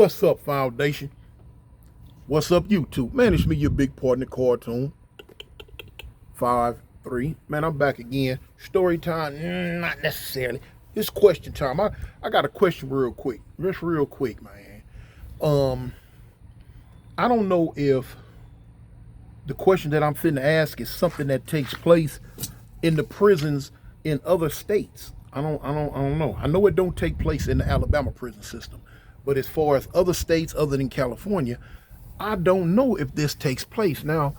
What's up, Foundation? What's up, YouTube? Man, it's me, your big partner, Cartoon. 5-3. Man, I'm back again. Story time, not necessarily. It's question time. I got a question real quick. Just real quick, man. Um, I don't know if the question that I'm finna ask is something that takes place in the prisons in other states. I don't know. I know it don't take place in the Alabama prison system. But as far as other states other than California, I don't know if this takes place. Now,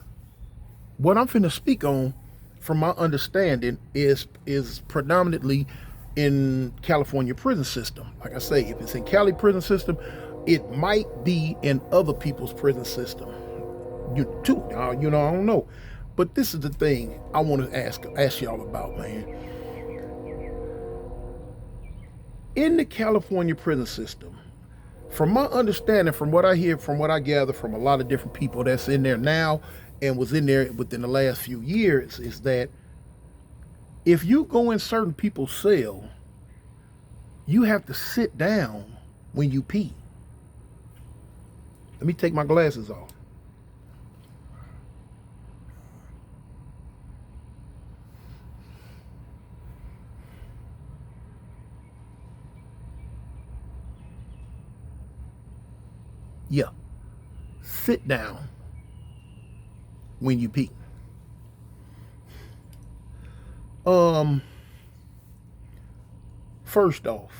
what I'm finna speak on, from my understanding, is predominantly in California prison system. Like I say, if it's in Cali prison system, it might be in other people's prison system. You too, I don't know. But this is the thing I want to ask y'all about, man. In the California prison system, from my understanding, from what I hear, from what I gather from a lot of different people that's in there now and was in there within the last few years, is that if you go in certain people's cell, you have to sit down when you pee. Let me take my glasses off. Yeah, sit down when you pee. First off,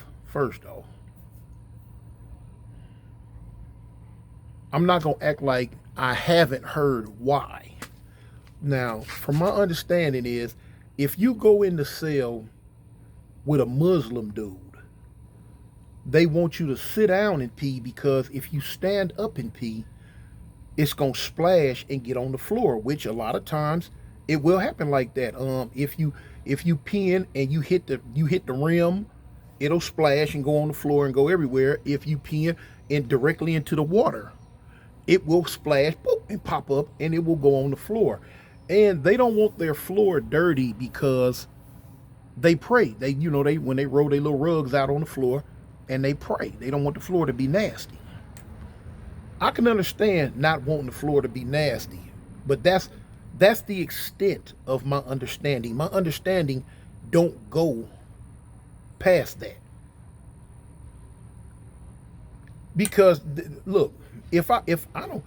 I'm not gonna act like I haven't heard why. Now, from my understanding is, if you go in the cell with a Muslim dude, they want you to sit down and pee, because if you stand up and pee, it's gonna splash and get on the floor, which a lot of times it will happen like that. If you peeing and you hit the rim, it'll splash and go on the floor and go everywhere. If you peeing in directly into the water, it will splash, boop, and pop up, and it will go on the floor. And they don't want their floor dirty because they pray. They when they roll their little rugs out on the floor, and they pray. They don't want the floor to be nasty. I can understand not wanting the floor to be nasty, but that's the extent of my understanding. My understanding don't go past that. Because look, if I don't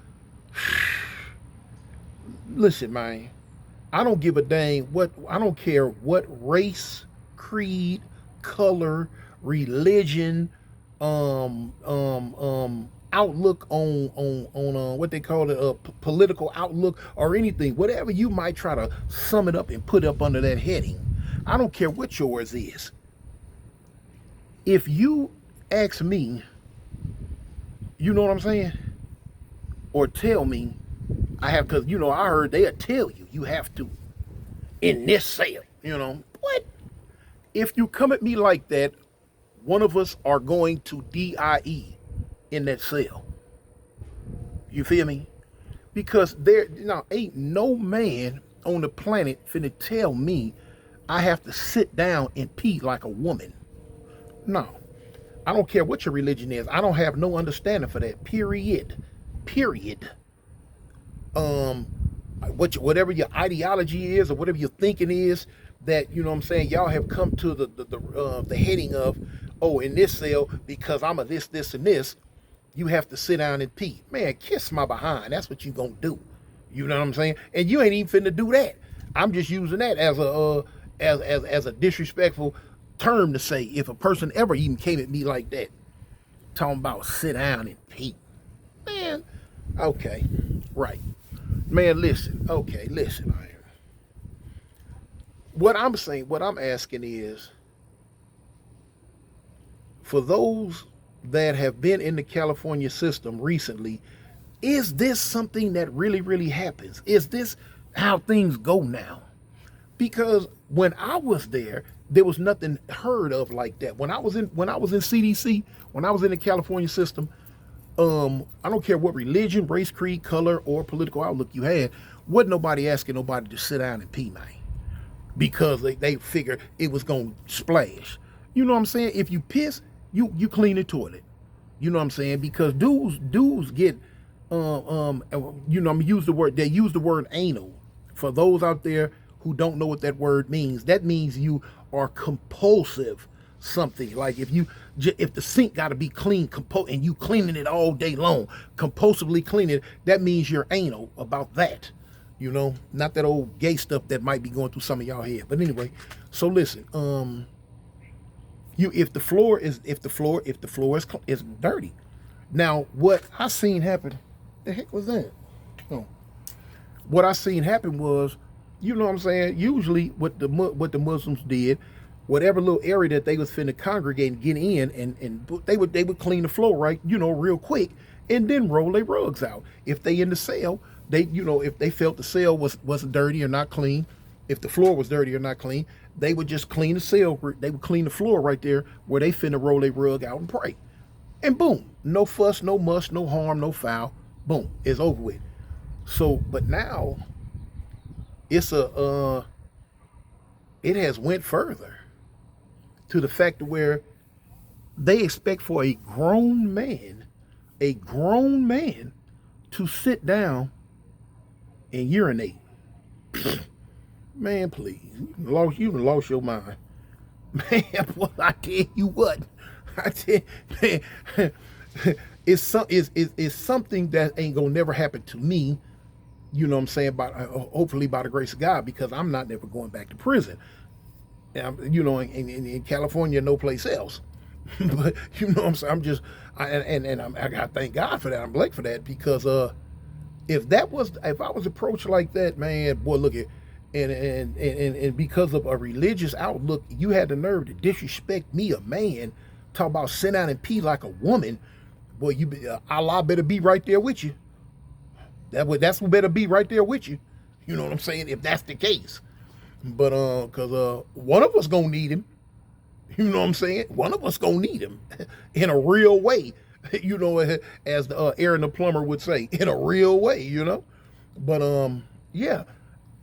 listen, man, I don't give a dang I don't care what race, creed, color, religion, outlook on what they call it, political outlook or anything, whatever you might try to sum it up and put up under that heading. I don't care what yours is. If you ask me, you know what I'm saying, or tell me, I have, because I heard they'll tell you have to in this cell. What? If you come at me like that, one of us are going to DIE in that cell. You feel me? Because there ain't no man on the planet finna tell me I have to sit down and pee like a woman. No. I don't care what your religion is. I don't have no understanding for that. Period. Whatever your ideology is or whatever your thinking is, that y'all have come to the heading of, oh, in this cell, because I'm a this and this, you have to sit down and pee. Man, kiss my behind. That's what you gonna do. You know what I'm saying? And you ain't even finna do that. I'm just using that as a disrespectful term to say, if a person ever even came at me like that, talking about sit down and pee. Man, okay, right. Man, listen. Okay, listen, man. What I'm saying, what I'm asking is, for those that have been in the California system recently, is this something that really, really happens? Is this how things go now? Because when I was there was nothing heard of like that. When I was in CDC, when I was in the California system, I don't care what religion, race, creed, color, or political outlook you had, wasn't nobody asking nobody to sit down and pee, man, because they figured it was gonna splash. You know what I'm saying? If you piss, you clean the toilet. You know what I'm saying? Because dudes get you know, I'm gonna use the word, they use the word anal. For those out there who don't know what that word means, that means you are compulsive something. Like if the sink got to be clean, and you cleaning it all day long, compulsively cleaning it, that means you're anal about that. You know, not that old gay stuff that might be going through some of y'all head. But anyway, so listen, if the floor is dirty. Now, what I seen happen, the heck was that? Oh, what I seen happen was, you know what I'm saying? Usually, what the Muslims did, whatever little area that they was finna congregate and get in, and they would clean the floor, right, you know, real quick, and then roll their rugs out. If they in the cell, if they felt the cell wasn't dirty or not clean, if the floor was dirty or not clean, they would just clean the cell. They would clean the floor right there where they finna roll their rug out and pray. And boom, no fuss, no muss, no harm, no foul. Boom, it's over with. So, but now it has went further to the fact where they expect for a grown man to sit down and urinate. Man, please, you lost your mind. Man, well, I tell you what, man, it's something that ain't gonna never happen to me. You know what I'm saying? Hopefully by the grace of God, because I'm not never going back to prison. You know, in California, no place else. But you know what I'm saying? I gotta thank God for that. I'm blessed for that, because if I was approached like that, man, boy, look at. And because of a religious outlook, you had the nerve to disrespect me, a man, talk about sit down and pee like a woman. Boy, Allah better be right there with you. That's who better be right there with you. You know what I'm saying? If that's the case. But because one of us gonna need him. You know what I'm saying? One of us gonna need him in a real way. You know, as Aaron the plumber would say, in a real way. You know, but yeah.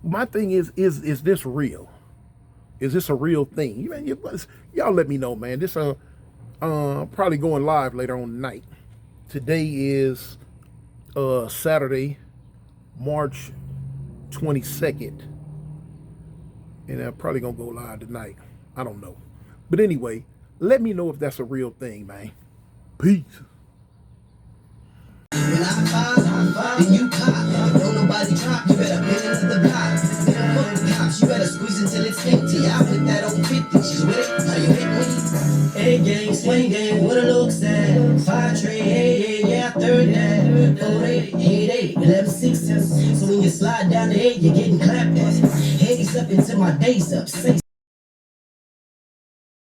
My thing is this real? Is this a real thing? Y'all let me know, man. This probably going live later on tonight. Today is Saturday, March 22nd. And I'm probably gonna go live tonight. I don't know. But anyway, let me know if that's a real thing, man. Peace. When I fall, then you pop. Don't nobody drop. You better bend into the block. Then fuck the cops. You better squeeze until it's empty. I put that on 50. She's with it. Are you with me? Hey gang, swing gang, what it looks at. 5 tray, yeah, third that. 4 8, 8 8, 11 6. So when you slide down the 8, you're getting clapped at. Headies up until my days up. Say